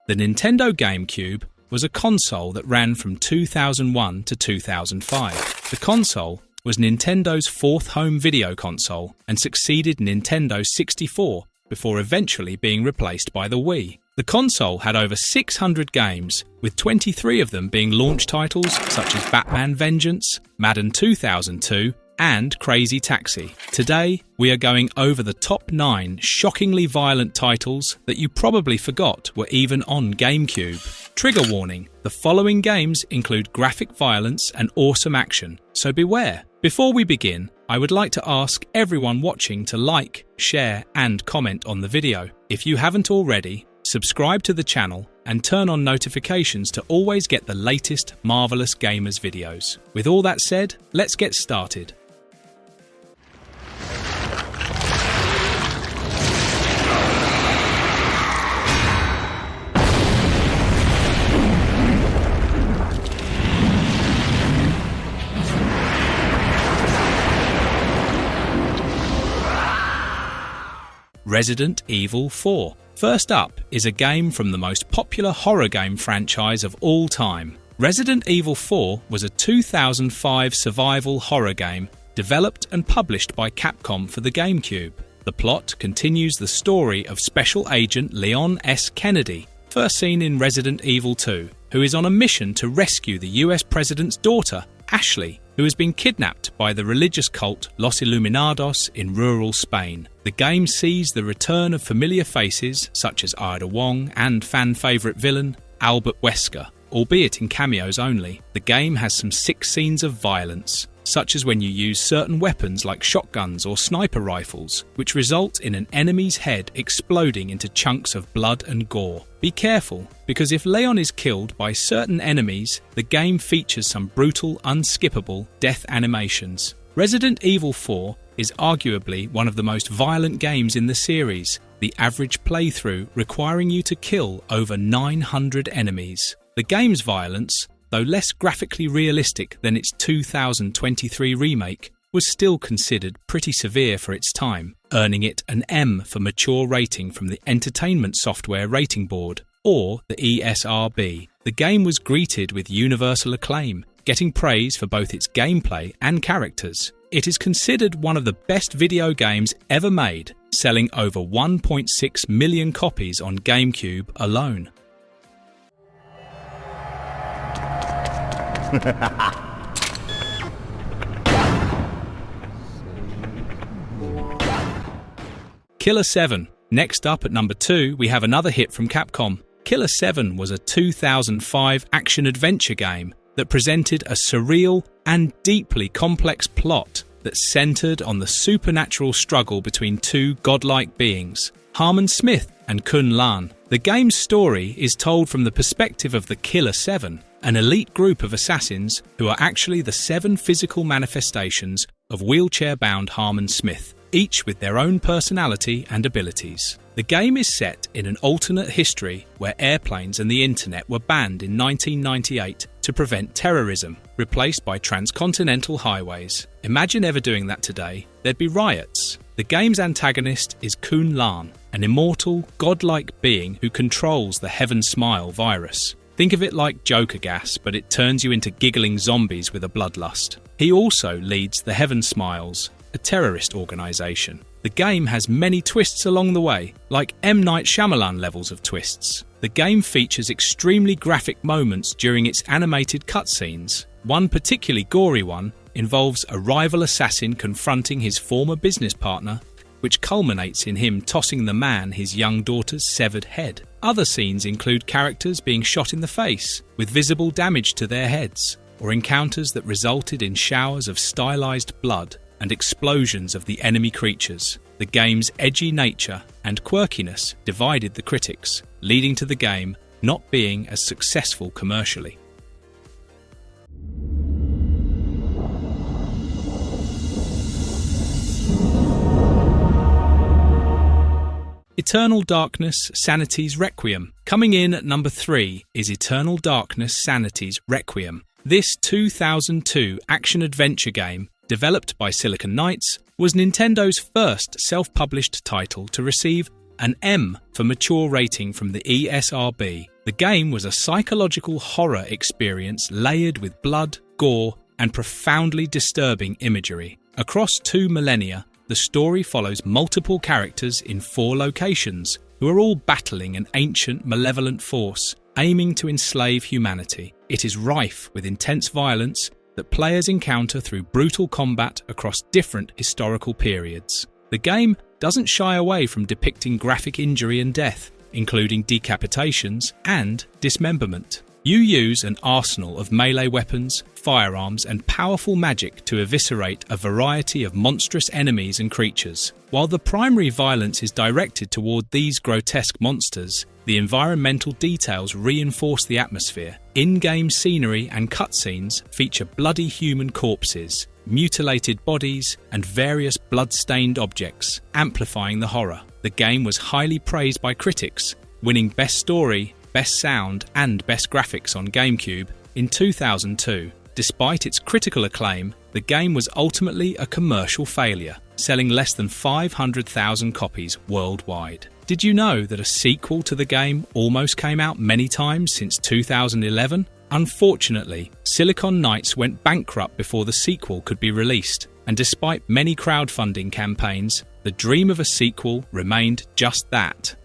The Nintendo GameCube was a console that ran from 2001 to 2005. The console was Nintendo's fourth home video console and succeeded Nintendo 64 before eventually being replaced by the Wii. The console had over 600 games, with 23 of them being launch titles such as Batman Vengeance, Madden 2002, and Crazy Taxi. Today, we are going over the top 9 shockingly violent titles that you probably forgot were even on GameCube. Trigger warning, the following games include graphic violence and awesome action, so beware. Before we begin, I would like to ask everyone watching to like, share, and comment on the video. If you haven't already, subscribe to the channel and turn on notifications to always get the latest Marvelous Gamers videos. With all that said, let's get started. Resident Evil 4. First up is a game from the most popular horror game franchise of all time. Resident Evil 4 was a 2005 survival horror game developed and published by Capcom for the GameCube. The plot continues the story of Special Agent Leon S. Kennedy, first seen in Resident Evil 2, who is on a mission to rescue the US President's daughter, Ashley, who has been kidnapped by the religious cult Los Iluminados in rural Spain. The game sees the return of familiar faces such as Ida Wong and fan-favourite villain Albert Wesker, albeit in cameos only. The game has some sick scenes of violence, such as when you use certain weapons like shotguns or sniper rifles, which result in an enemy's head exploding into chunks of blood and gore. Be careful, because if Leon is killed by certain enemies, the game features some brutal, unskippable death animations. Resident Evil 4 is arguably one of the most violent games in the series, the average playthrough requiring you to kill over 900 enemies. The game's violence, though less graphically realistic than its 2023 remake, was still considered pretty severe for its time, earning it an M for mature rating from the Entertainment Software Rating Board, or the ESRB. The game was greeted with universal acclaim, getting praise for both its gameplay and characters. It is considered one of the best video games ever made, selling over 1.6 million copies on GameCube alone. Killer 7. Next up at number 2, we have another hit from Capcom. Killer 7 was a 2005 action-adventure game that presented a surreal and deeply complex plot that centered on the supernatural struggle between two godlike beings, Harmon Smith and Kun Lan. The game's story is told from the perspective of the Killer 7, an elite group of assassins who are actually the 7 physical manifestations of wheelchair-bound Harmon Smith, each with their own personality and abilities. The game is set in an alternate history where airplanes and the internet were banned in 1998 to prevent terrorism, replaced by transcontinental highways. Imagine ever doing that today, there'd be riots. The game's antagonist is Kun Lan, an immortal, godlike being who controls the Heaven Smile virus. Think of it like Joker gas, but it turns you into giggling zombies with a bloodlust. He also leads the Heaven Smiles, a terrorist organisation. The game has many twists along the way, like M. Night Shyamalan levels of twists. The game features extremely graphic moments during its animated cutscenes. One particularly gory one involves a rival assassin confronting his former business partner, which culminates in him tossing the man his young daughter's severed head. Other scenes include characters being shot in the face, with visible damage to their heads, or encounters that resulted in showers of stylized blood and explosions of the enemy creatures. The game's edgy nature and quirkiness divided the critics, leading to the game not being as successful commercially. Eternal Darkness Sanity's Requiem. Coming in at number 3 is Eternal Darkness Sanity's Requiem. This 2002 action-adventure game, developed by Silicon Knights, was Nintendo's first self-published title to receive an M for mature rating from the ESRB. The game was a psychological horror experience layered with blood, gore, and profoundly disturbing imagery. Across 2 millennia, the story follows multiple characters in 4 locations who are all battling an ancient, malevolent force, aiming to enslave humanity. It is rife with intense violence that players encounter through brutal combat across different historical periods. The game doesn't shy away from depicting graphic injury and death, including decapitations and dismemberment. You use an arsenal of melee weapons, firearms, and powerful magic to eviscerate a variety of monstrous enemies and creatures. While the primary violence is directed toward these grotesque monsters, the environmental details reinforce the atmosphere. In-game scenery and cutscenes feature bloody human corpses, mutilated bodies, and various blood-stained objects, amplifying the horror. The game was highly praised by critics, winning Best Story, Best Sound, and Best Graphics on GameCube in 2002. Despite its critical acclaim, the game was ultimately a commercial failure, selling less than 500,000 copies worldwide. Did you know that a sequel to the game almost came out many times since 2011? Unfortunately, Silicon Knights went bankrupt before the sequel could be released, and despite many crowdfunding campaigns, the dream of a sequel remained just that.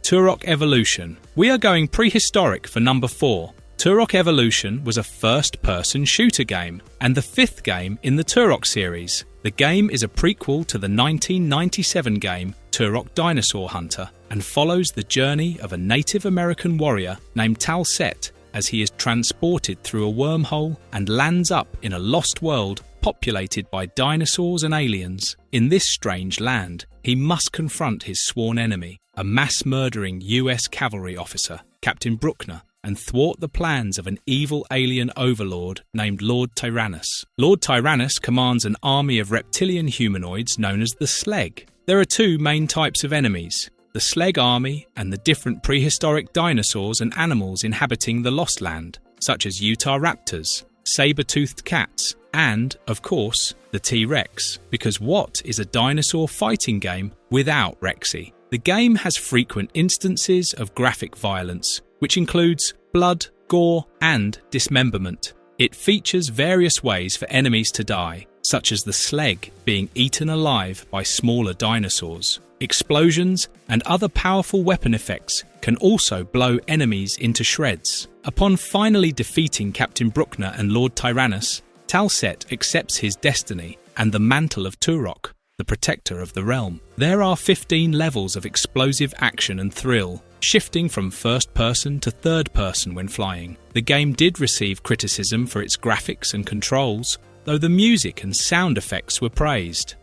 Turok Evolution. We are going prehistoric for number 4. Turok Evolution was a first-person shooter game, and the 5th game in the Turok series. The game is a prequel to the 1997 game Turok Dinosaur Hunter, and follows the journey of a Native American warrior named Tal Set as he is transported through a wormhole and lands up in a lost world populated by dinosaurs and aliens. In this strange land, he must confront his sworn enemy, a mass-murdering US cavalry officer, Captain Bruckner, and thwart the plans of an evil alien overlord named Lord Tyrannus. Lord Tyrannus commands an army of reptilian humanoids known as the Sleg. There are 2 main types of enemies: the Sleg army and the different prehistoric dinosaurs and animals inhabiting the Lost Land, such as Utah raptors, saber-toothed cats, and, of course, the T-Rex, because what is a dinosaur fighting game without Rexy? The game has frequent instances of graphic violence, which includes blood, gore, and dismemberment. It features various ways for enemies to die, such as the Sleg being eaten alive by smaller dinosaurs. Explosions and other powerful weapon effects can also blow enemies into shreds. Upon finally defeating Captain Bruckner and Lord Tyrannus, Tal Set accepts his destiny and the mantle of Turok, the protector of the realm. There are 15 levels of explosive action and thrill, shifting from first person to third person when flying. The game did receive criticism for its graphics and controls, though the music and sound effects were praised.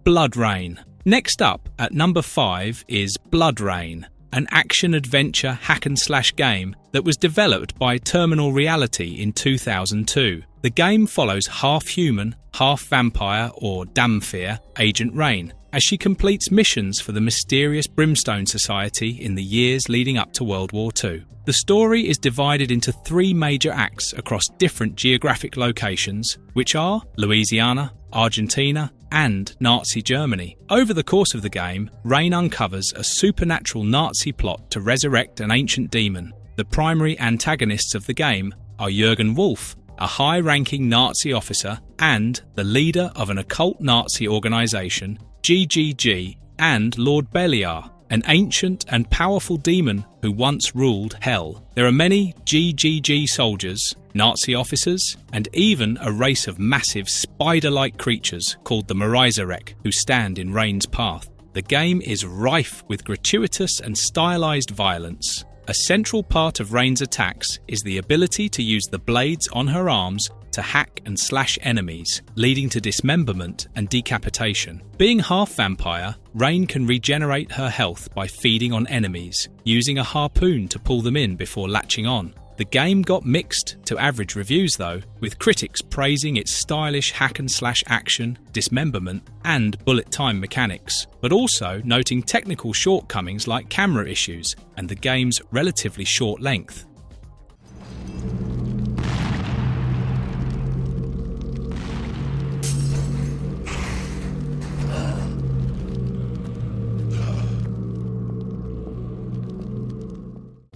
Blood Rain. Next up at number 5 is Blood Rain, an action-adventure hack-and-slash game that was developed by Terminal Reality in 2002. The game follows half-human, half-vampire or Damphir Agent Rain as she completes missions for the mysterious Brimstone Society in the years leading up to World War II. The story is divided into 3 major acts across different geographic locations, which are Louisiana, Argentina, and Nazi Germany. Over the course of the game, Rain uncovers a supernatural Nazi plot to resurrect an ancient demon. The primary antagonists of the game are Jürgen Wolf, a high-ranking Nazi officer and the leader of an occult Nazi organisation, GGG, and Lord Beliar, an ancient and powerful demon who once ruled Hell. There are many GGG soldiers, Nazi officers, and even a race of massive spider-like creatures called the Morizarek who stand in Rain's path. The game is rife with gratuitous and stylized violence. A central part of Rain's attacks is the ability to use the blades on her arms to hack and slash enemies, leading to dismemberment and decapitation. Being half vampire, Rain can regenerate her health by feeding on enemies, using a harpoon to pull them in before latching on. The game got mixed to average reviews though, with critics praising its stylish hack and slash action, dismemberment, and bullet time mechanics, but also noting technical shortcomings like camera issues and the game's relatively short length.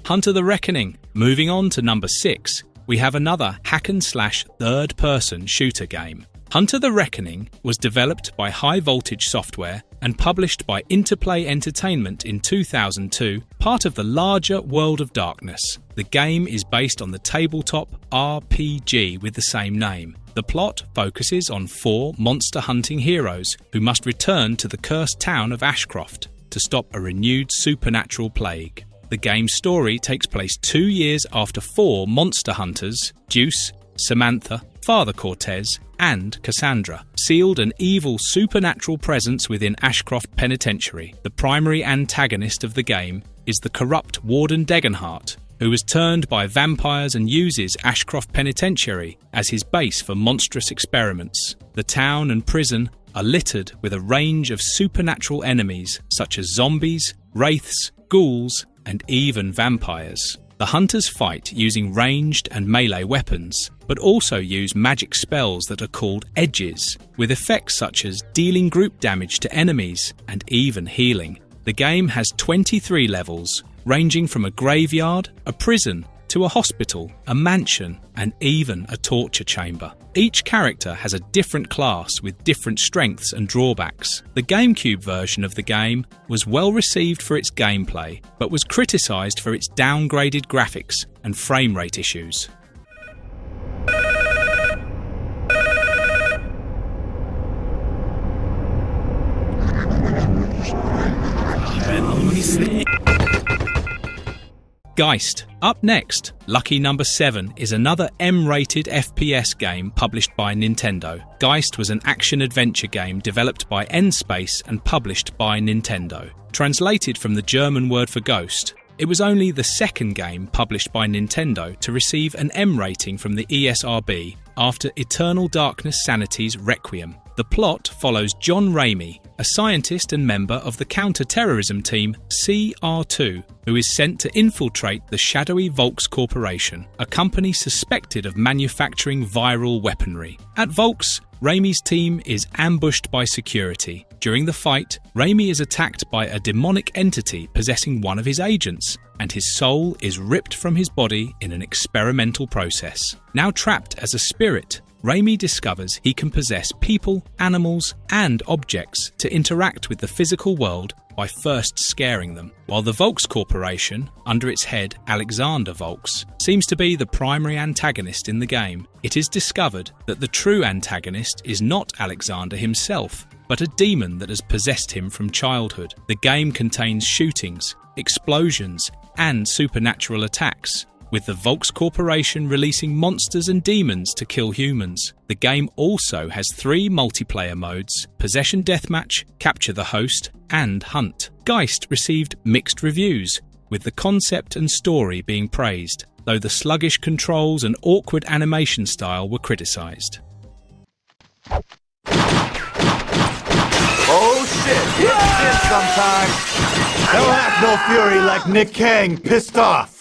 Hunter the Reckoning. Moving on to number 6, we have another hack and slash third-person shooter game. Hunter the Reckoning was developed by High Voltage Software and published by Interplay Entertainment in 2002, part of the larger World of Darkness. The game is based on the tabletop RPG with the same name. The plot focuses on 4 monster-hunting heroes who must return to the cursed town of Ashcroft to stop a renewed supernatural plague. The game's story takes place 2 years after 4 monster hunters, Deuce, Samantha, Father Cortez, and Cassandra, sealed an evil supernatural presence within Ashcroft Penitentiary. The primary antagonist of the game is the corrupt Warden Degenhart, who was turned by vampires and uses Ashcroft Penitentiary as his base for monstrous experiments. The town and prison are littered with a range of supernatural enemies such as zombies, wraiths, ghouls, and even vampires. The hunters fight using ranged and melee weapons, but also use magic spells that are called edges, with effects such as dealing group damage to enemies and even healing. The game has 23 levels, ranging from a graveyard, a prison, to a hospital, a mansion, and even a torture chamber. Each character has a different class with different strengths and drawbacks. The GameCube version of the game was well received for its gameplay, but was criticised for its downgraded graphics and frame rate issues. Geist. Up next, lucky number 7 is another M-rated FPS game published by Nintendo. Geist was an action-adventure game developed by N-Space and published by Nintendo. Translated from the German word for ghost, it was only the second game published by Nintendo to receive an M rating from the ESRB after Eternal Darkness Sanity's Requiem. The plot follows John Ramey, a scientist and member of the counter-terrorism team CR2, who is sent to infiltrate the shadowy Volks Corporation, a company suspected of manufacturing viral weaponry. At Volks, Ramey's team is ambushed by security. During the fight, Ramey is attacked by a demonic entity possessing one of his agents, and his soul is ripped from his body in an experimental process. Now trapped as a spirit, Ramey discovers he can possess people, animals, and objects to interact with the physical world by first scaring them. While the Volks Corporation, under its head Alexander Volks, seems to be the primary antagonist in the game, it is discovered that the true antagonist is not Alexander himself, but a demon that has possessed him from childhood. The game contains shootings, explosions, and supernatural attacks, with the Volks Corporation releasing monsters and demons to kill humans. The game also has 3 multiplayer modes: Possession Deathmatch, Capture the Host, and Hunt. Geist received mixed reviews, with the concept and story being praised, though the sluggish controls and awkward animation style were criticised. Oh shit, it's this sometime! They'll have no fury like Nick Kang pissed off!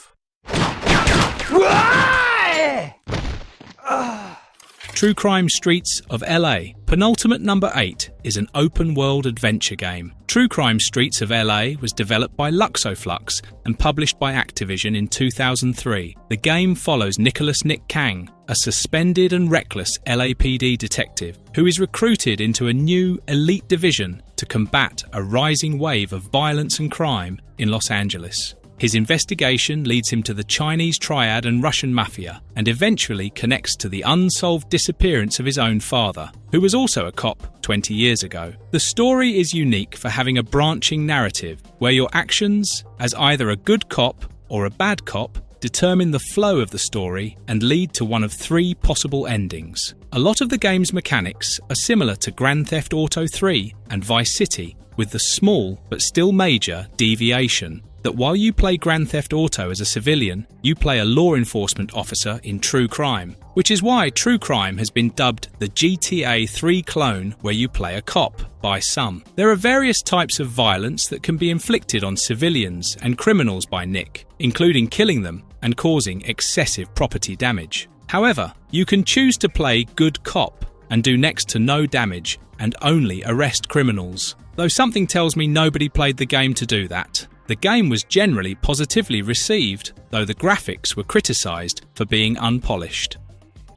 True Crime Streets of LA. Penultimate number 8 is an open-world adventure game. True Crime Streets of LA was developed by Luxoflux and published by Activision in 2003. The game follows Nicholas Nick Kang, a suspended and reckless LAPD detective who is recruited into a new elite division to combat a rising wave of violence and crime in Los Angeles. His investigation leads him to the Chinese Triad and Russian Mafia, and eventually connects to the unsolved disappearance of his own father, who was also a cop 20 years ago. The story is unique for having a branching narrative, where your actions, as either a good cop or a bad cop, determine the flow of the story and lead to one of 3 possible endings. A lot of the game's mechanics are similar to Grand Theft Auto 3 and Vice City, with the small but still major deviation that while you play Grand Theft Auto as a civilian, you play a law enforcement officer in True Crime, which is why True Crime has been dubbed the GTA 3 clone where you play a cop by some. There are various types of violence that can be inflicted on civilians and criminals by Nick, including killing them and causing excessive property damage. However, you can choose to play good cop and do next to no damage and only arrest criminals, though something tells me nobody played the game to do that. The game was generally positively received, though the graphics were criticised for being unpolished.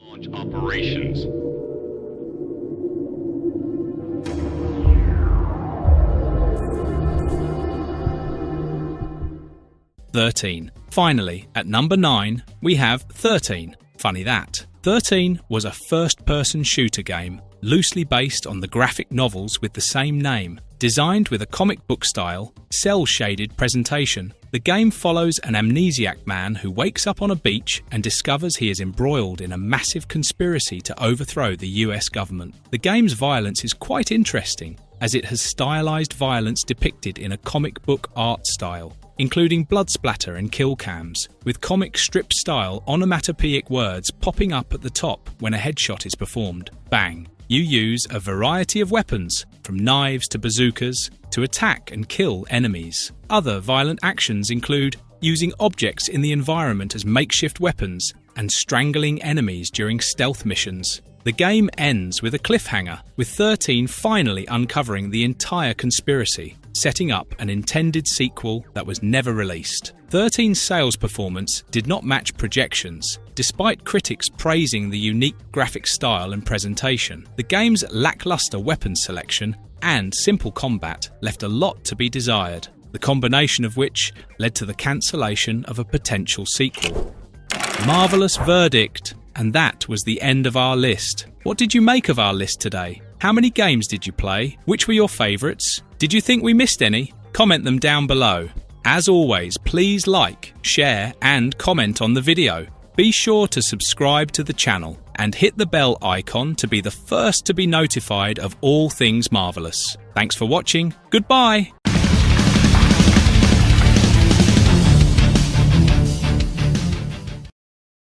Launch operations. Finally, at number 9, we have 13. Funny that. 13 was a first-person shooter game, loosely based on the graphic novels with the same name. Designed with a comic book style, cel-shaded presentation, the game follows an amnesiac man who wakes up on a beach and discovers he is embroiled in a massive conspiracy to overthrow the US government. The game's violence is quite interesting, as it has stylized violence depicted in a comic book art style, including blood splatter and kill cams, with comic strip style onomatopoeic words popping up at the top when a headshot is performed. Bang! You use a variety of weapons, from knives to bazookas, to attack and kill enemies. Other violent actions include using objects in the environment as makeshift weapons and strangling enemies during stealth missions. The game ends with a cliffhanger, with 13 finally uncovering the entire conspiracy, setting up an intended sequel that was never released. 13's sales performance did not match projections, despite critics praising the unique graphic style and presentation. The game's lackluster weapons selection and simple combat left a lot to be desired, the combination of which led to the cancellation of a potential sequel. Marvellous verdict! And that was the end of our list. What did you make of our list today? How many games did you play? Which were your favourites? Did you think we missed any? Comment them down below. As always, please like, share and comment on the video. Be sure to subscribe to the channel and hit the bell icon to be the first to be notified of all things marvellous. Thanks for watching. Goodbye!